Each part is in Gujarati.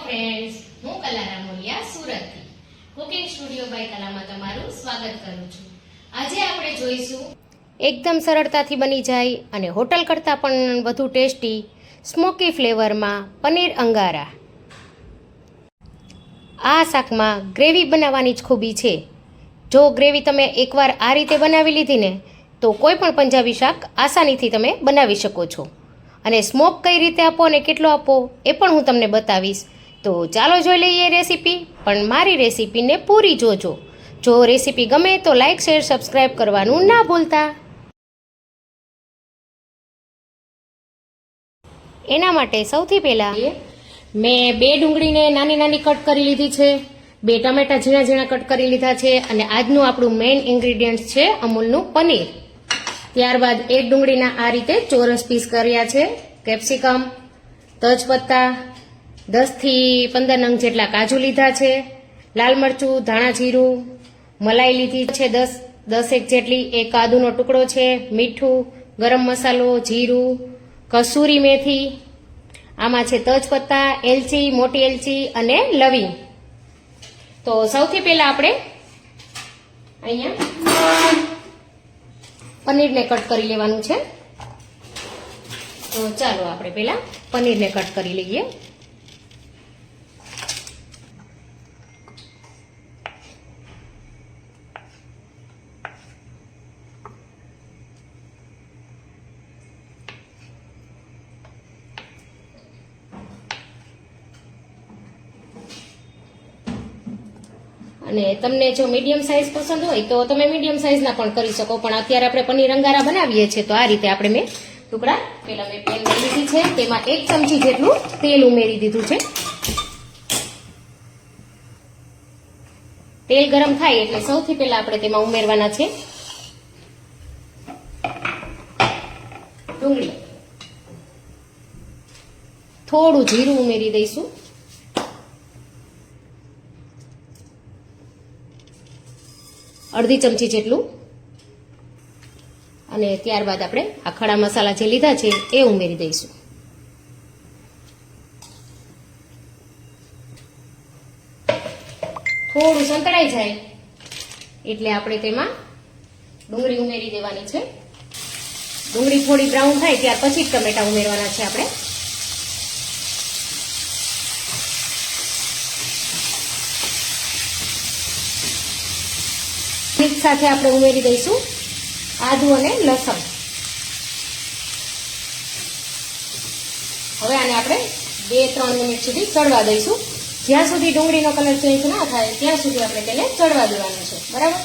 ફ્રેન્ડ્સ, હું કલા રામોલિયા સુરતથી કુકિંગ સ્ટુડિયો બાય કલામાં તમારું સ્વાગત કરું છું. આજે આપણે જોઈશું એકદમ સરળતાથી બની જાય અને હોટલ કરતાં પણ વધુ ટેસ્ટી સ્મોકી ફ્લેવરમાં પનીર અંગારા. આ શાકમાં ગ્રેવી બનાવવાની જ ખૂબી છે. જો ગ્રેવી તમે એકવાર આ રીતે બનાવી લીધી ને તો કોઈ પણ પંજાબી શાક આસાનીથી તમે બનાવી શકો છો. અને સ્મોક કઈ રીતે આપો અને કેટલો આપો એ પણ હું તમને બતાવીશ. તો ચાલો જોઈ લઈએ રેસીપી. પણ મારી રેસીપીને પૂરી જોજો. જો રેસીપી ગમે તો લાઇક શેર સબસ્ક્રાઈબ કરવાનું ના ભૂલતા. એના માટે સૌથી પહેલાં મેં 2 ડુંગળીને નાની નાની કટ કરી લીધી છે, 2 ટમેટા ઝીણા ઝીણા કટ કરી લીધા છે અને આજનું આપણું મેઇન ઇન્ગ્રીડિયન્ટ છે અમૂલનું પનીર. ત્યારબાદ 1 ડુંગળીના આ રીતે ચોરસ પીસ કર્યા છે, કેપ્સિકમ, તજપત્તા, 10 થી 15 નંગ જેટલા કાજુ લીધા છે, લાલ મરચું, ધાણા જીરું, મલાઈ લીધી છે 10 જેટલી, 1 આદુનો ટુકડો છે, મીઠું, ગરમ મસાલો, જીરું, કસૂરી મેથી, આમાં છે તજપત્તા, એલચી, મોટી એલચી અને લવિંગ. તો સૌથી પહેલા આપણે અહીંયા પનીરને કટ કરી લેવાનું છે. તો ચાલો આપણે પહેલા પનીરને કટ કરી લઈએ. અને તમને જો મીડિયમ સાઇઝ પસંદ હોય તો તમે મીડિયમ સાઇઝના પણ કરી શકો, પણ અત્યારે આપણે પનીર અંગારા બનાવીએ છીએ તો આ રીતે આપણે મેં ટુકડા પેલા મેં પેન લઈ લીધી છે, તેમાં 1 ચમચી જેટલું તેલ ઉમેરી દીધું છે. તેલ ગરમ થાય એટલે સૌથી પહેલા આપણે તેમાં ઉમેરવાના છે ડુંગળી, થોડું જીરું ઉમેરી દઈશું, અડધી ચમચી જેટલું, અને ત્યારબાદ આપણે આ ખડા મસાલા જે લીધા છે એ ઉમેરી દઈશું. થોડું સંતળાઈ જાય એટલે આપણે તેમાં ડુંગળી ઉમેરી દેવાની છે. ડુંગળી થોડી બ્રાઉન થાય ત્યાર પછી જ ટમેટા ઉમેરવાના છે આપણે. સાથે આપણે ઉમેરી દઈશું આદુ અને લસણ. હવે આને આપણે 2-3 મિનિટ સુધી ચડવા દઈશું. જ્યાં સુધી ડુંગળીનો કલર ચેન્જ ના થાય ત્યાં સુધી આપણે તેને ચડવા દેવાનું છે, બરાબર?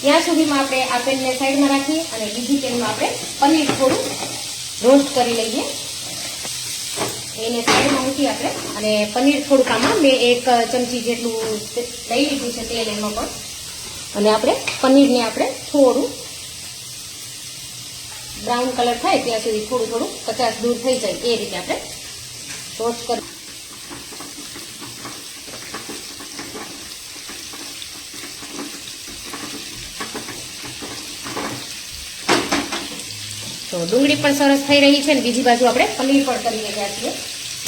ત્યાં સુધીમાં આપણે આ પેનને સાઈડમાં રાખી અને બીજી પેનમાં આપણે પનીર થોડું રોસ્ટ કરી લઈએ. એને સાઈડમાં મૂકી આપણે અને પનીર થોડુંક આમાં મેં 1 ચમચી જેટલું લઈ લીધું છે તેલ એમાં પણ, અને આપણે પનીરને આપણે થોડું બ્રાઉન કલર થાય ત્યાં સુધી થોડું કચાશ દૂર થઈ જાય એ રીતે આપણે રોસ્ટ કરી. તો ડુંગળી પણ સરસ થઈ રહી છે અને બીજી બાજુ આપણે પનીર પણ કરી રહ્યા છીએ.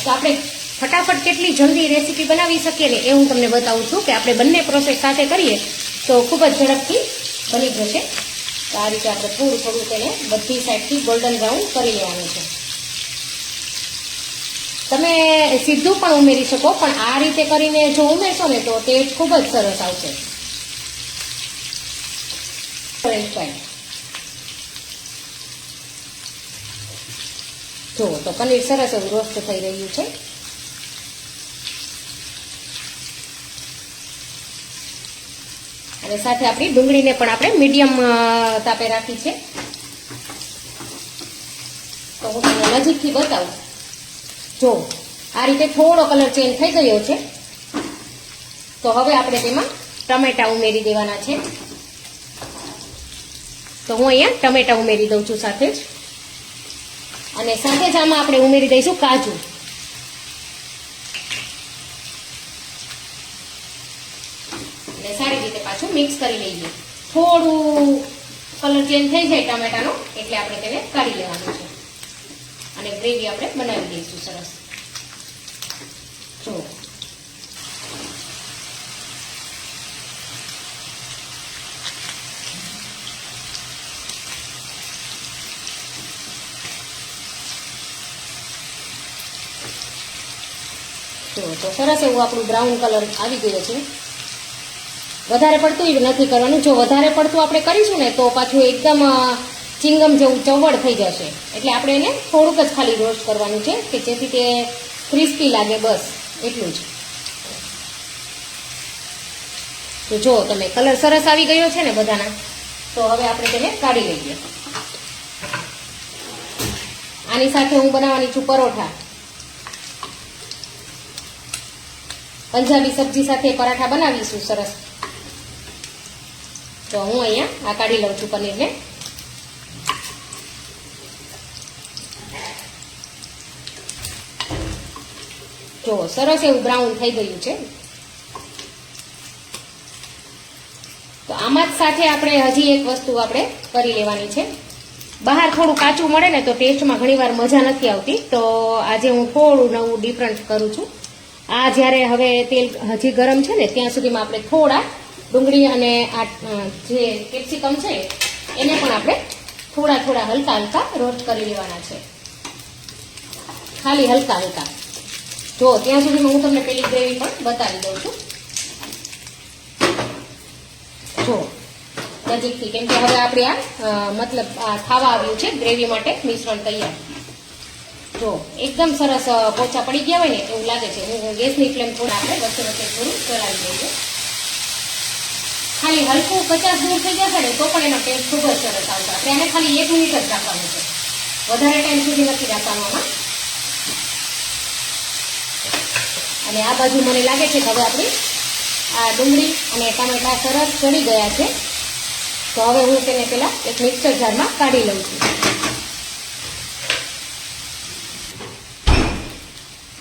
તો આપણે ફટાફટ કેટલી જલ્દી રેસીપી બનાવી શકીએ ને એ હું તમને બતાવું છું કે આપણે બંને પ્રોસેસ સાથે કરીએ તો ખૂબ જ ઝડપથી બની જશે. તો આ રીતે આપણે થોડું તેને બધી સાઈડથી ગોલ્ડન બ્રાઉન કરી લેવાનું છે. તમે સીધું પણ ઉમેરી શકો, પણ આ રીતે કરીને જો ઉમેરશો ને તો ટેસ્ટ ખૂબ જ સરસ આવશે. જો તો પનીર સરસ એવું રોસ્ટ થઈ રહ્યું છે. અને સાથે આપણી ડુંગળીને પણ આપણે મીડિયમ તાપે રાખી છે. તો હું તમને નજીકથી બતાવું. જો આ રીતે થોડો કલર ચેન્જ થઈ ગયો છે. તો હવે આપણે તેમાં ટમેટા ઉમેરી દેવાના છે. તો હું અહીંયા ટમેટા ઉમેરી દઉં છું સાથે જ, અને સાથે જ આમાં આપણે ઉમેરી દઈશું કાજુ. સારી રીતે પાછું મિક્સ કરી લઈએ. થોડું કલર ચેન્જ થઈ જાય ટામેટાનો એટલે આપણે તેને કાઢી લેવાનું છે અને ગ્રેવી આપણે બનાવી દઈશું સરસ. જો તો સરસ એવું આપણું બ્રાઉન કલર આવી ગયો છે. વધારે પડતું નથી કરવાનું. જો વધારે પડતું આપણે કરીશું ને તો પાછું એકદમ ચિંગમ જેવું ચવડ થઈ જશે. એટલે આપણે એને થોડુંક જ ખાલી રોસ્ટ કરવાનું છે કે જેથી તે ક્રિસ્પી લાગે, બસ એટલું જ. તો જો તમે કલર સરસ આવી ગયો છે ને બધાના. તો હવે આપણે તેને કાઢી લઈએ. આની સાથે હું બનાવવાની છું પરોઠા. પંજાબી સબ્જી સાથે પરાઠા બનાવીશું સરસ. તો હું અહીંયા આ કાઢી લઉં છું પનીરને. જો સરસ એવું બ્રાઉન થઈ ગયું છે. તો આમાં જ સાથે આપણે હજી એક વસ્તુ આપણે કરી લેવાની છે. બહાર થોડું કાચું મળે ને તો ટેસ્ટમાં ઘણીવાર મજા નથી આવતી. તો આજે હું થોડું નવું ડિફરન્ટ કરું છું. આ જ્યારે હવે તેલ હજી ગરમ છે ને ત્યાં સુધીમાં આપણે થોડા ડુંગળી અને આ જે કેપ્સિકમ છે એને પણ આપણે થોડા થોડા હલકા હલકા રોસ્ટ કરી લેવાના છે. ખાલી હલકા હલકા. જો ત્યાં સુધીમાં હું તમને પેલી ગ્રેવી પણ બતાવી દઉં છું. જો નજીકથી, કેમ કે હવે આપણે આ મતલબ આ ખાવા આવ્યું છે ગ્રેવી માટે મિશ્રણ તૈયાર. જો એકદમ સરસ પોચા પડી ગયા હોય ને એવું લાગે છે. હું ગેસની ફ્લેમ થોડા આપણે વચ્ચે વચ્ચે થોડું ચલાવી દઈએ. ખાલી હલકું 50 દૂર થઈ જશે ને તો પણ એનો ટેસ્ટ ખૂબ જ સરસ આવશે. આપણે આને ખાલી 1 મિનિટ જ રાખવાનું છે, વધારે ટાઈમ સુધી નથી રાખવાનું આમાં. અને આ બાજુ મને લાગે છે કે હવે આપણી આ ડુંગળી અને ટામેટા સરસ ચડી ગયા છે. તો હવે હું તેને પેલા એક મિક્સર જારમાં કાઢી લઉં છું.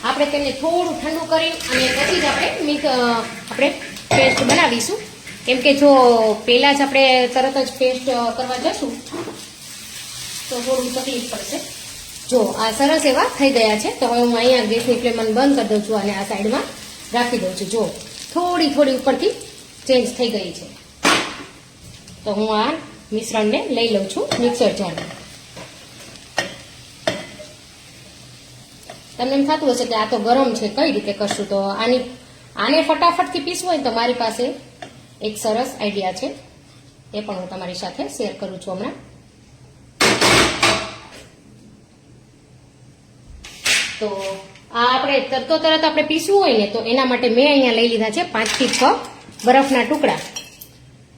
આપણે તેને થોડું ઠંડુ કરી અને પછી જ આપણે પેસ્ટ બનાવીશું. કેમ કે જો પહેલા જ આપણે તરત જ પેસ્ટ કરવા જશું તો થોડું તકલીફ પડશે. જો આ સરસ એવા થઈ ગયા છે. તો હવે હું અહીંયા ગેસની ફ્લેમ બંધ કરી દઉં છું અને આ સાઈડમાં રાખી દઉં છું. જો થોડી થોડી ઉપરથી ચેન્જ થઈ ગઈ છે. તો હું આ મિશ્રણને લઈ લઉં છું મિક્સર જારમાં. તમને એમ થતું હશે કે આ તો ગરમ છે, કઈ રીતે કરશું? તો આને ફટાફટથી પીસવું હોય તો મારી પાસે એક સરસ આઈડિયા છે, એ પણ હું તમારી સાથે શેર કરું છું હમણાં. તો આ આપણે તરત આપણે પીસવું હોય ને તો એના માટે મેં અહીંયા લઈ લીધા છે 5 થી 6 બરફના ટુકડા.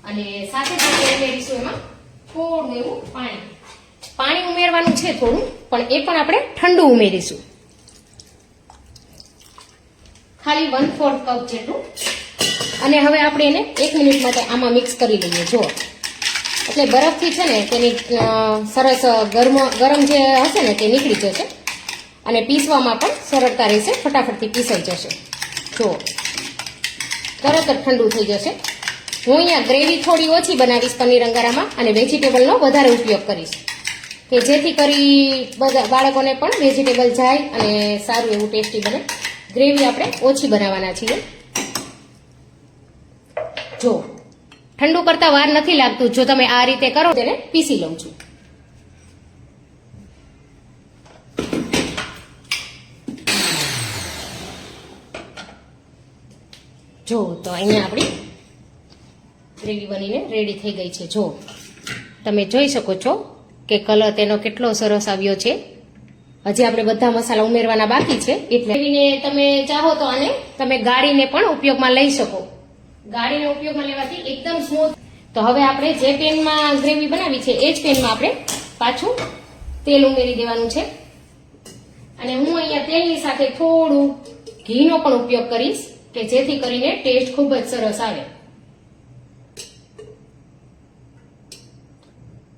અને સાથે સાથે ઉમેરીશું એમાં થોડું એવું પાણી ઉમેરવાનું છે થોડું, પણ એ પણ આપણે ઠંડુ ઉમેરીશું. ખાલી 1/4 કપ જેટલું. અને હવે આપણે એને 1 મિનિટ માટે આમાં મિક્સ કરી લઈએ. જો એટલે બરફથી છે ને તેની સરસ ગરમ જે હશે ને તે નીકળી જશે અને પીસવામાં પણ સરળતા રહેશે, ફટાફટથી પીસાઈ જશે. જો તરત જ ઠંડુ થઈ જશે. હું અહીંયા ગ્રેવી થોડી ઓછી બનાવીશ પનીર અંગારામાં અને વેજીટેબલનો વધારે ઉપયોગ કરીશ કે જેથી કરી બધા બાળકોને પણ વેજીટેબલ જાય અને સારું એવું ટેસ્ટી બને. ગ્રેવી આપણે ઓછી બનાવવાના છીએ. જો ઠંડુ કરતા વાર નથી લાગતું જો તમે આ રીતે કરો. તેને પીસી લઉં છું. જો તો અહીંયા આપણી ગ્રેવી બનીને રેડી થઈ ગઈ છે. જો તમે જોઈ શકો છો કે કલર તેનો કેટલો સરસ આવ્યો છે. હજી આપણે બધા મસાલા ઉમેરવાના બાકી છે. એટલે તમે ચાહો તો આને તમે ગાળીને પણ ઉપયોગમાં લઈ શકો. ગાળીને ઉપયોગમાં લેવાથી એકદમ સ્મૂથ. તો હવે આપણે જે પેનમાં ગ્રેવી બનાવી છે એ જ પેનમાં આપણે પાછું તેલ ઉમેરી દેવાનું છે. અને હું અહીંયા તેલની સાથે થોડું ઘીનો પણ ઉપયોગ કરીશ કે જેથી કરીને ટેસ્ટ ખૂબ જ સરસ આવે.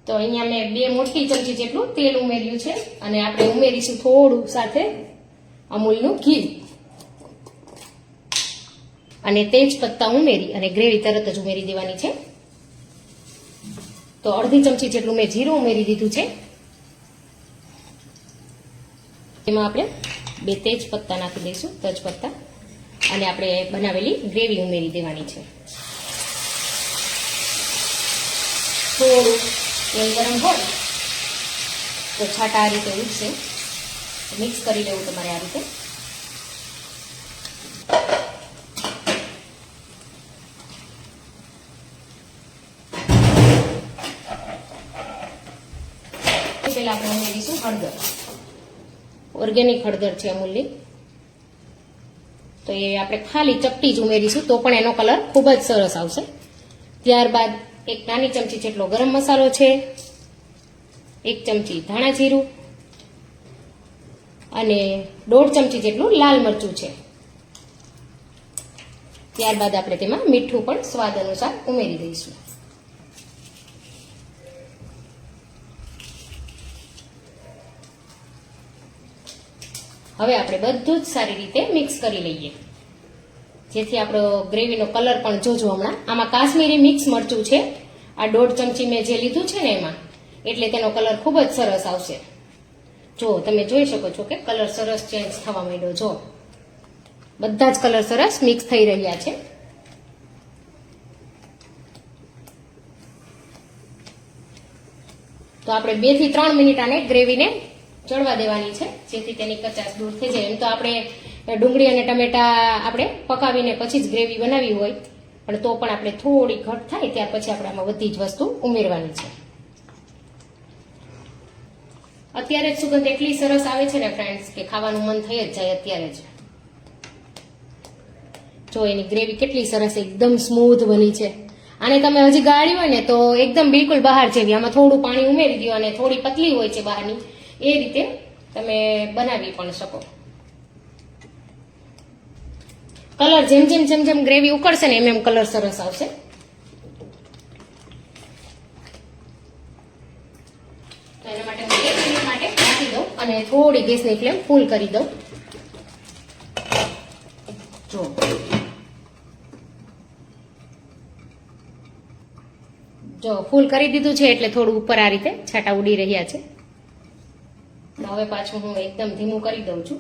તો અહીંયા મેં 2 મોટી ચમચી જેટલું તેલ ઉમેર્યું છે અને આપણે ઉમેરીશું થોડું સાથે અમૂલનું ઘી અને તેજ પત્તા ઉમેરી અને ગ્રેવી તરત જ ઉમેરી દેવાની છે. તો અડધી ચમચી જેટલું મેં જીરું ઉમેરી દીધું છે. એમાં આપણે 2 તેજ પત્તા નાખી દઈશું, તેજ પત્તા, અને આપણે બનાવેલી ગ્રેવી ઉમેરી દેવાની છે. થોડું તેલ ગરમ હોય તો છાંટા આ રીતે ઉઠશે. મિક્સ કરી લેવું તમારે આ રીતે. ઓર્ગેનિક હળદર છે અમૂલની. તો એ આપણે ખાલી ચપટી જ ઉમેરીશું તો પણ એનો કલર ખૂબ જ સરસ આવશે. ત્યારબાદ એક નાની ચમચી જેટલો ગરમ મસાલો છે, 1 ચમચી ધાણા જીરું અને 1.5 ચમચી જેટલું લાલ મરચું છે. ત્યારબાદ આપણે તેમાં મીઠું પણ સ્વાદ અનુસાર ઉમેરી દઈશું. હવે આપણે બધું જ સારી રીતે મિક્સ કરી લઈએ, જેથી આપણો ગ્રેવીનો કલર પણ જોજો. હમણાં આમાં કાશ્મીરી મિક્સ મરચું છે, આ 1.5 ચમચી મેં જે લીધું છે ને એમાં, એટલે તેનો કલર ખૂબ જ સરસ આવશે. જો તમે જોઈ શકો છો કે કલર સરસ ચેન્જ થવા માંડ્યો. જો બધા જ કલર સરસ મિક્સ થઈ રહ્યા છે. તો આપણે 2 થી 3 મિનિટ આને ગ્રેવીને ચડવા દેવાની છે, જેથી તેની કચાશ દૂર થઈ જાય. એમ તો આપણે ડુંગળી અને ટમેટા આપણે પકાવીને પછી જ ગ્રેવી બનાવી હોય, પણ તો પણ આપણે થોડી ઘટ થાય ત્યાર પછી આપણે આમાં બધી જ વસ્તુ ઉમેરવાની છે. અત્યારે જ સુગંધ એટલી સરસ આવે છે ને ફ્રેન્ડ્સ કે ખાવાનું મન થઈ જ જાય અત્યારે જ. જો એની ગ્રેવી કેટલી સરસ એકદમ સ્મૂથ બની છે. આને તમે હજી ગાળી હોય ને તો એકદમ બિલકુલ બહાર જેવી, આમાં થોડું પાણી ઉમેરી દો અને થોડી પતલી હોય છે બહારની, એ રીતે તમે બનાવી પણ શકો. કલર જેમ જેમ જેમ જેમ ગ્રેવી ઉકળશે ને એમ એમ કલર સરસ આવશે. તો એના માટે હું 1 મિનિટ માટે રાખી દઉં અને થોડી ગેસની ફ્લેમ ફૂલ કરી દઉં. જો ફૂલ કરી દીધું છે એટલે થોડું ઉપર આ રીતે છાંટા ઉડી રહ્યા છે. હવે પાછું હું એકદમ ધીમું કરી દઉં છું.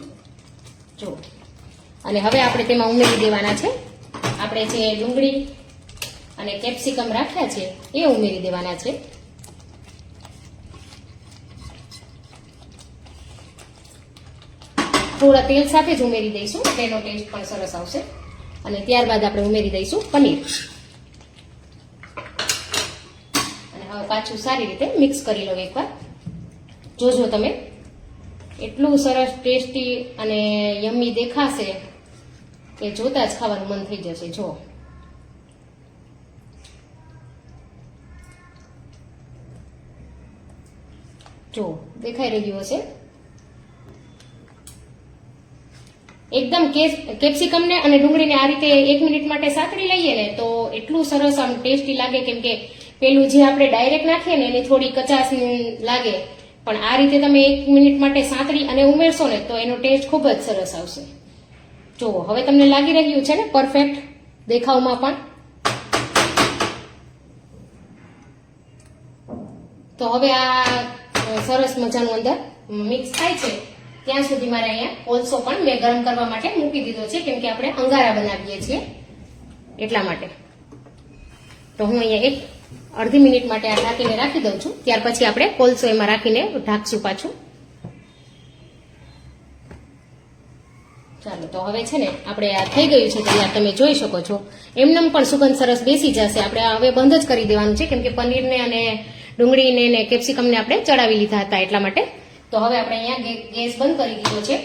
જો અને હવે આપણે તેમાં ઉમેરી દેવાના છે આપણે જે ડુંગળી અને કેપ્સિકમ રાખ્યા છે એ ઉમેરી દેવાના છે. થોડા તેલ સાથે જ ઉમેરી દઈશું, તેનો ટેસ્ટ પણ સરસ આવશે. અને ત્યારબાદ આપણે ઉમેરી દઈશું પનીર અને હવે પાછું સારી રીતે મિક્સ કરી લો એકવાર. જોજો તમે, એટલું સરસ ટેસ્ટી અને યમ્મી દેખાશે કે જોતા જ ખાવાનું મન થઈ જશે. જો દેખાઈ રહ્યું હશે. એકદમ કેપ્સિકમ ને અને ડુંગળીને આ રીતે 1 મિનિટ માટે સાતળી લઈએ ને તો એટલું સરસ આમ ટેસ્ટી લાગે, કેમ કે પેલું જે આપણે ડાયરેક્ટ નાખીએ ને એની થોડી કચાશ લાગે, પણ આ રીતે તમે 1 મિનિટ માટે સાતળી અને ઉમેરશો ને તો એનો ટેસ્ટ ખૂબ જ સરસ આવશે. જો હવે તમને લાગી રહ્યું છે ને પરફેક્ટ દેખાવમાં પણ. તો હવે આ સરસ મજાનું અંદર મિક્સ થાય છે ત્યાં સુધી મારે અહીંયા કોલસો પણ મેં ગરમ કરવા માટે મૂકી દીધો છે, કેમ કે આપણે અંગારા બનાવીએ છીએ એટલા માટે. તો હું અહીંયા અડધી મિનિટ માટે આ ઢાંકીને રાખી દઉં છું. ત્યાર પછી આપણે કોલસો એમાં રાખીને ઢાંકશું પાછું. ચાલો, તો હવે છે ને આપણે આ થઈ ગયું છે તૈયાર, તમે જોઈ શકો છો. એમનેમ પણ સુગંધ સરસ બેસી જશે. આપણે હવે બંધ જ કરી દેવાનું છે, કેમ કે પનીરને અને ડુંગળીને અને કેપ્સિકમને આપણે ચડાવી લીધા હતા એટલા માટે. તો હવે આપણે અહીંયા ગેસ બંધ કરી દીધો છે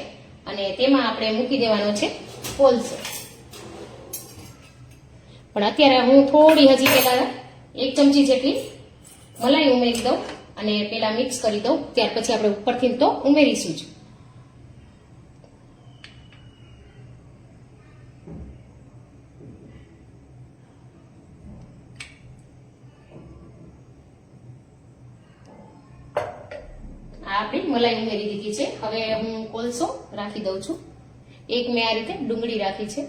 અને તેમાં આપણે મૂકી દેવાનો છે કોલસો. પણ અત્યારે હું થોડી હજી પહેલા 1 ચમચી જેટલી મલાઈ ઉમેરી દઉં અને પેલા મિક્સ કરી દઉં. ત્યાર પછી આપણે ઉપરથી તો ઉમેરીશું જ. આપણી મલાઈ ઉમેરી દીધી છે. હવે હું કોલસો રાખી દઉં છું. એક મેં આ રીતે ડુંગળી રાખી છે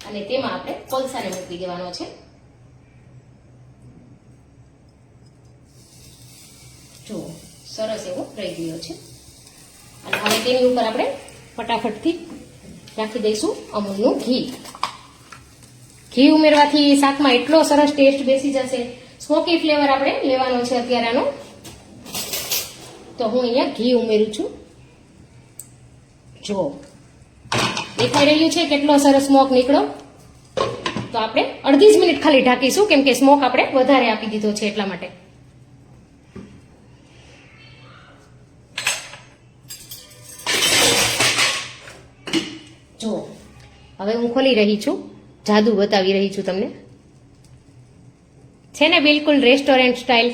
અને તેમાં આપણે કોલસાને મૂકી દેવાનો છે. જો સરસ એવો રહી ગયો છે. અને હવે તેની ઉપર આપણે ફટાફટથી રાખી દઈશું અમૂલનું ઘી. ઘી ઉમેરવાથી શાકમાં એટલો સરસ ટેસ્ટ બેસી જશે. સ્મોકી ફ્લેવર આપણે લેવાનો છે અત્યારે આનો. તો હું અહીંયા ઘી ઉમેરું છું. જો દેખાઈ રહ્યું છે કેટલો સરસ સ્મોક નીકળો. તો આપણે અડધી જ મિનિટ ખાલી ઢાંકીશું, કેમ કે સ્મોક આપણે વધારે આપી દીધો છે એટલા માટે. હવે હું ખોલી રહી છું, જાદુ બતાવી રહી છું તમને. છે ને બિલકુલ રેસ્ટોરન્ટ સ્ટાઇલ.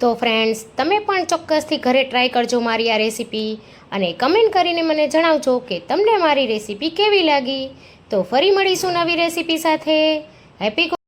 તો ફ્રેન્ડ્સ, તમે પણ ચોક્કસથી ઘરે ટ્રાય કરજો મારી આ રેસીપી અને કમેન્ટ કરીને મને જણાવજો કે તમને મારી રેસીપી કેવી લાગી. તો ફરી મળીશું નવી રેસીપી સાથે. હેપી